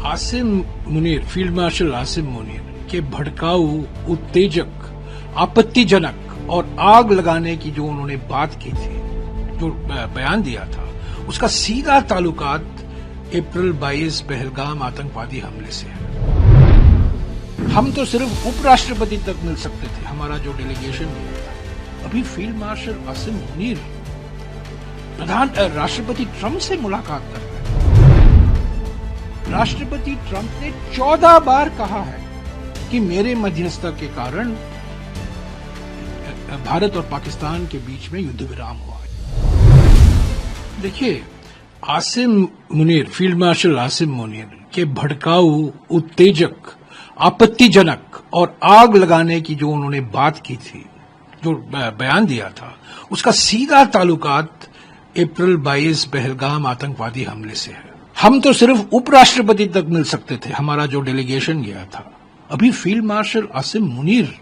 Asim Munir, field marshal Asim Munir के भड़काऊ, उत्तेजक, आपत्तिजनक और आग लगाने की जो उन्होंने बात की थी, जो बयान दिया था, उसका सीधा ताल्लुकात अप्रैल 22 पहलगाम आतंकवादी हमले से है। हम तो सिर्फ उपराष्ट्रपति तक मिल सकते थे, हमारा जो डेलीगेशन था। अभी फील्ड मार्शल आसिम मुनीर राष्ट्रपति ट्रंप से मुलाकात कर रहे हैं। राष्ट्रपति ट्रंप ने 14 बार कहा है कि मेरे मध्यस्थता के कारण भारत और पाकिस्तान के बीच में युद्ध विराम हुआ है। देखिए, आसिम मुनीर, फील्ड मार्शल आसिम मुनीर के भड़काऊ, उत्तेजक, आपत्तिजनक और आग लगाने की जो उन्होंने बात की थी, जो बयान दिया था, उसका सीधा ताल्लुकात अप्रैल 22 पहलगाम आतंकवादी हमले से है। हम तो सिर्फ उपराष्ट्रपति तक मिल सकते थे, हमारा जो डेलीगेशन गया था। अभी फील्ड मार्शल आसिम मुनीर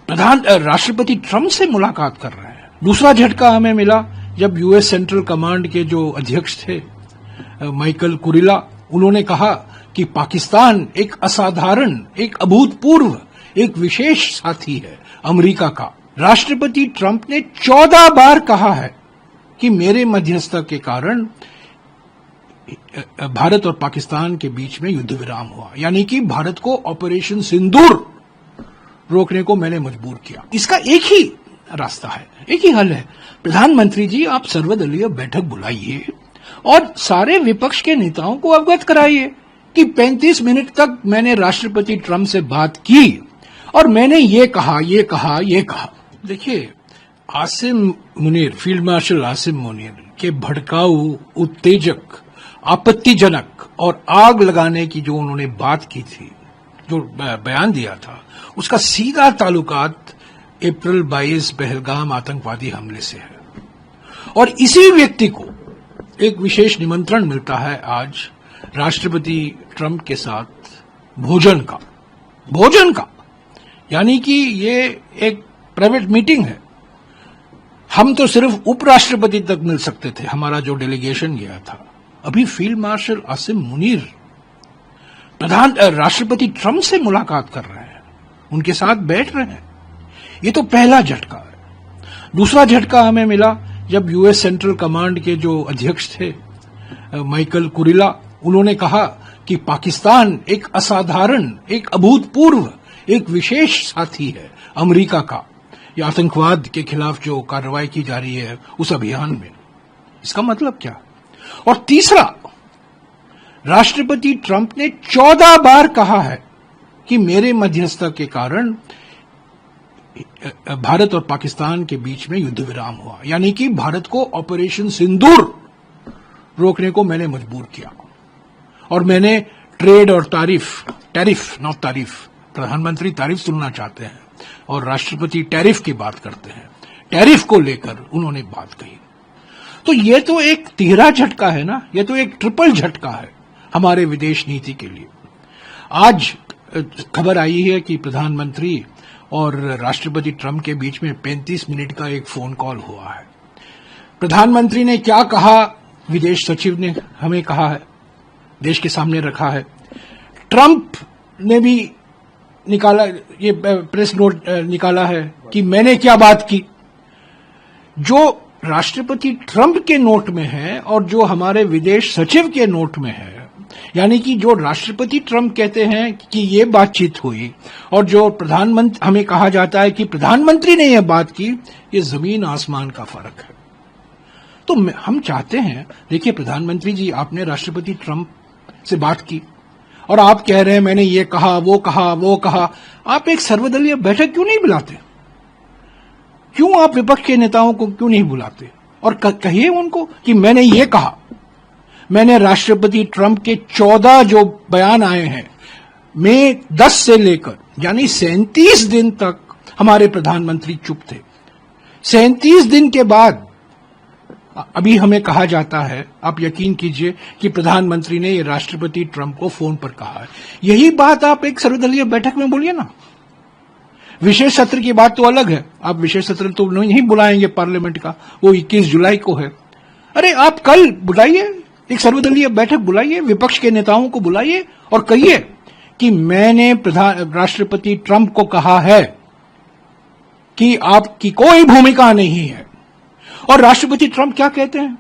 राष्ट्रपति ट्रंप से मुलाकात कर रहे हैं। दूसरा झटका हमें मिला जब यूएस सेंट्रल कमांड के जो अध्यक्ष थे माइकल कुरिला, उन्होंने कहा कि पाकिस्तान एक असाधारण, एक अभूतपूर्व, एक विशेष साथी है अमेरिका का। राष्ट्रपति ट्रंप ने 14 बार कहा है कि मेरे मध्यस्थता के कारण भारत और पाकिस्तान के बीच में युद्ध विराम हुआ, यानी कि भारत को ऑपरेशन सिंदूर रोकने को मैंने मजबूर किया। इसका एक ही रास्ता है, एक ही हल है। प्रधानमंत्री जी, आप सर्वदलीय बैठक बुलाइए और सारे विपक्ष के नेताओं को अवगत कराइए कि 35 मिनट तक मैंने राष्ट्रपति ट्रंप से बात की और मैंने ये कहा, ये कहा, ये कहा। देखिए, आसिम मुनीर, फील्ड मार्शल आसिम मुनीर के भड़काऊ, उत्तेजक, आपत्तिजनक और आग लगाने की जो उन्होंने बात की थी, जो बयान दिया था, उसका सीधा ताल्लुकात अप्रैल 22 पहलगाम आतंकवादी हमले से है। और इसी व्यक्ति को एक विशेष निमंत्रण मिलता है आज राष्ट्रपति ट्रंप के साथ भोजन का, यानी कि ये एक प्राइवेट मीटिंग है। हम तो सिर्फ उपराष्ट्रपति तक मिल सकते थे, हमारा जो डेलीगेशन गया था। अभी फील्ड मार्शल आसिम मुनीर राष्ट्रपति ट्रंप से मुलाकात कर रहे हैं, उनके साथ बैठ रहे हैं। ये तो पहला झटका है। दूसरा झटका हमें मिला जब यूएस सेंट्रल कमांड के जो अध्यक्ष थे माइकल कुरिला, उन्होंने कहा कि पाकिस्तान एक असाधारण, एक अभूतपूर्व, एक विशेष साथी है अमेरिका का, ये आतंकवाद के खिलाफ जो कार्रवाई की जा रही है उस अभियान में। इसका मतलब क्या? और तीसरा, राष्ट्रपति ट्रंप ने 14 बार कहा है कि मेरे मध्यस्थता के कारण भारत और पाकिस्तान के बीच में युद्ध विराम हुआ, यानी कि भारत को ऑपरेशन सिंदूर रोकने को मैंने मजबूर किया। और मैंने ट्रेड और टैरिफ नॉट तारीफ, प्रधानमंत्री तारीफ सुनना चाहते हैं और राष्ट्रपति टैरिफ की बात करते हैं, टैरिफ को लेकर उन्होंने बात कही। तो ये तो एक तिहरा झटका है ना, ये तो एक ट्रिपल झटका है हमारे विदेश नीति के लिए। आज खबर आई है कि प्रधानमंत्री और राष्ट्रपति ट्रंप के बीच में 35 मिनट का एक फोन कॉल हुआ है। प्रधानमंत्री ने क्या कहा, विदेश सचिव ने हमें कहा है, देश के सामने रखा है। ट्रंप ने भी निकाला, ये प्रेस नोट निकाला है कि मैंने क्या बात की। जो राष्ट्रपति ट्रंप के नोट में है और जो हमारे विदेश सचिव के नोट में है, यानी कि जो राष्ट्रपति ट्रंप कहते हैं कि ये बातचीत हुई और जो प्रधानमंत्री, हमें कहा जाता है कि प्रधानमंत्री ने यह बात की, ये जमीन आसमान का फर्क है। तो हम चाहते हैं, देखिए प्रधानमंत्री जी, आपने राष्ट्रपति ट्रंप से बात की और आप कह रहे हैं मैंने ये कहा, वो कहा। आप एक सर्वदलीय बैठक क्यों नहीं बुलाते? क्यों आप विपक्ष के नेताओं को क्यों नहीं बुलाते और कहिए उनको कि मैंने ये कहा। मैंने राष्ट्रपति ट्रंप के 14 जो बयान आए हैं, मई 10 से लेकर यानी 37 दिन तक हमारे प्रधानमंत्री चुप थे। 37 दिन के बाद अभी हमें कहा जाता है, आप यकीन कीजिए कि प्रधानमंत्री ने ये राष्ट्रपति ट्रंप को फोन पर कहा है। यही बात आप एक सर्वदलीय बैठक में बोलिए ना। विशेष सत्र की बात तो अलग है, आप विशेष सत्र तो नहीं बुलाएंगे पार्लियामेंट का, वो 21 जुलाई को है। अरे आप कल बुलाइए एक सर्वदलीय बैठक बुलाइए, विपक्ष के नेताओं को बुलाइए और कहिए कि मैंने राष्ट्रपति ट्रंप को कहा है कि आपकी कोई भूमिका नहीं है। और राष्ट्रपति ट्रंप क्या कहते हैं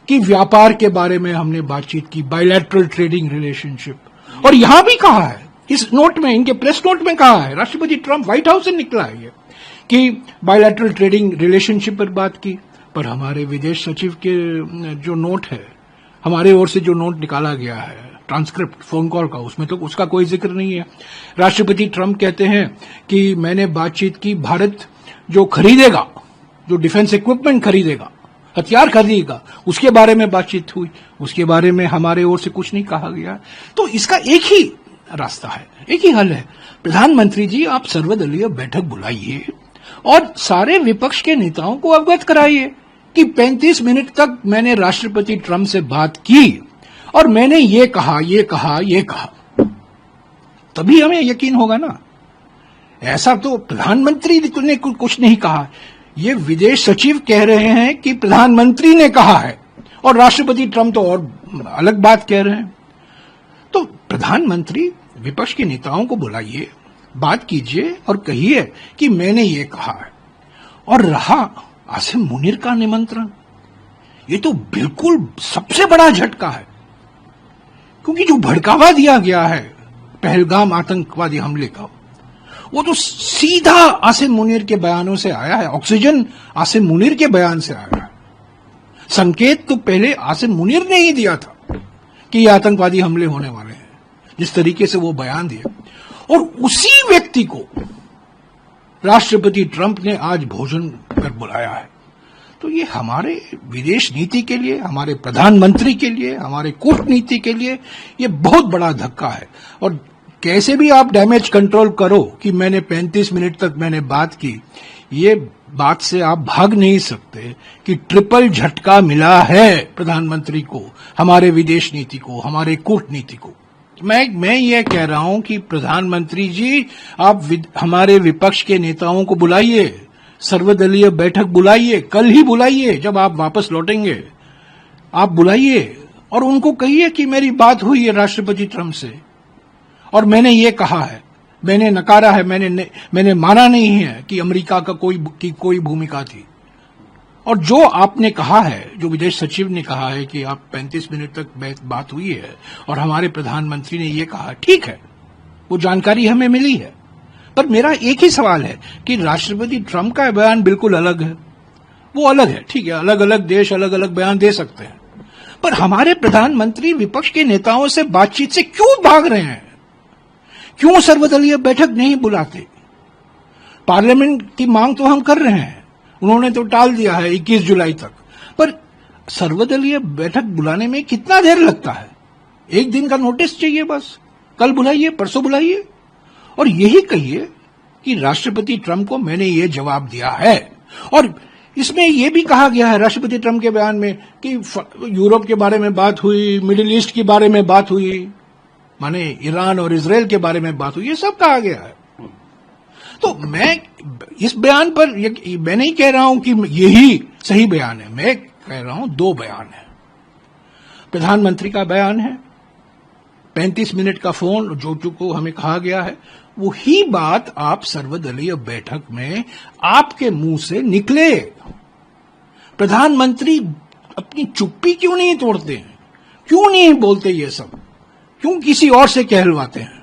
कि व्यापार के बारे में हमने बातचीत की, बायलैटरल ट्रेडिंग रिलेशनशिप, और यहां भी कहा है, इस नोट में, इनके प्रेस नोट में कहा है, राष्ट्रपति ट्रंप व्हाइट हाउस से निकला है ये, कि बायलैटरल ट्रेडिंग रिलेशनशिप पर बात की। पर हमारे विदेश सचिव के जो नोट है, हमारे ओर से जो नोट निकाला गया है, ट्रांसक्रिप्ट फोन कॉल का, उसमें तो उसका कोई जिक्र नहीं है। राष्ट्रपति ट्रंप कहते हैं कि मैंने बातचीत की, भारत जो खरीदेगा, जो डिफेंस इक्विपमेंट खरीदेगा, हथियार खरीदेगा, उसके बारे में बातचीत हुई, उसके बारे में हमारे ओर से कुछ नहीं कहा गया। तो इसका एक ही रास्ता है, एक ही हल है। प्रधानमंत्री जी, आप सर्वदलीय बैठक बुलाइए और सारे विपक्ष के नेताओं को अवगत कराइए कि 35 मिनट तक मैंने राष्ट्रपति ट्रंप से बात की और मैंने ये कहा, ये कहा, ये कहा, तभी हमें यकीन होगा ना। ऐसा तो प्रधानमंत्री ने कुछ नहीं कहा, ये विदेश सचिव कह रहे हैं कि प्रधानमंत्री ने कहा है, और राष्ट्रपति ट्रंप तो और अलग बात कह रहे हैं। तो प्रधानमंत्री विपक्ष के नेताओं को बुलाइए, बात कीजिए और कहिए कि मैंने ये कहा है। और रहा आसिम मुनीर का निमंत्रण, ये तो बिल्कुल सबसे बड़ा झटका है, क्योंकि जो भड़कावा दिया गया है पहलगाम आतंकवादी हमले का, वो तो सीधा आसिम मुनीर के बयानों से आया है, ऑक्सीजन आसिम मुनीर के बयान से आया है। संकेत तो पहले आसिम मुनीर ने ही दिया था कि ये आतंकवादी हमले होने वाले हैं, जिस तरीके से वो बयान दिया, और उसी व्यक्ति को राष्ट्रपति ट्रंप ने आज भोजन कर बुलाया है। तो ये हमारे विदेश नीति के लिए, हमारे प्रधानमंत्री के लिए, हमारे कूटनीति के लिए ये बहुत बड़ा धक्का है। और कैसे भी आप डैमेज कंट्रोल करो कि मैंने 35 मिनट तक मैंने बात की, ये बात से आप भाग नहीं सकते कि ट्रिपल झटका मिला है प्रधानमंत्री को, हमारे विदेश नीति को, हमारे कूटनीति को। मैं ये कह रहा हूं कि प्रधानमंत्री जी, आप हमारे विपक्ष के नेताओं को बुलाइए, सर्वदलीय बैठक बुलाइए, कल ही बुलाइए, जब आप वापस लौटेंगे आप बुलाइए और उनको कहिए कि मेरी बात हुई है राष्ट्रपति ट्रंप से और मैंने ये कहा है, मैंने नकारा है, मैंने माना नहीं है कि अमेरिका का कोई भूमिका थी। और जो आपने कहा है, जो विदेश सचिव ने कहा है कि आप 35 मिनट तक बात हुई है और हमारे प्रधानमंत्री ने ये कहा, ठीक है, वो जानकारी हमें मिली है। पर मेरा एक ही सवाल है कि राष्ट्रपति ट्रंप का बयान बिल्कुल अलग है, वो अलग है, ठीक है, अलग अलग देश अलग अलग बयान दे सकते हैं, पर हमारे प्रधानमंत्री विपक्ष के नेताओं से बातचीत से क्यों भाग रहे हैं? क्यों सर्वदलीय बैठक नहीं बुलाते? पार्लियामेंट की मांग तो हम कर रहे हैं, उन्होंने तो टाल दिया है 21 जुलाई तक, पर सर्वदलीय बैठक बुलाने में कितना देर लगता है? एक दिन का नोटिस चाहिए बस, कल बुलाइए, परसों बुलाइए और यही कहिए कि राष्ट्रपति ट्रंप को मैंने ये जवाब दिया है। और इसमें यह भी कहा गया है राष्ट्रपति ट्रंप के बयान में कि यूरोप के बारे में बात हुई, मिडिल ईस्ट के बारे में बात हुई, माने ईरान और इजराइल के बारे में बात हुई, ये सब कहा गया है। तो मैं इस बयान पर मैं नहीं कह रहा हूं कि यही सही बयान है, मैं कह रहा हूं दो बयान है। प्रधानमंत्री का बयान है, 35 मिनट का फोन जो को हमें कहा गया है, वही बात आप सर्वदलीय बैठक में आपके मुंह से निकले। प्रधानमंत्री अपनी चुप्पी क्यों नहीं तोड़ते हैं? क्यों नहीं बोलते ये सब? क्यों किसी और से कहलवाते हैं?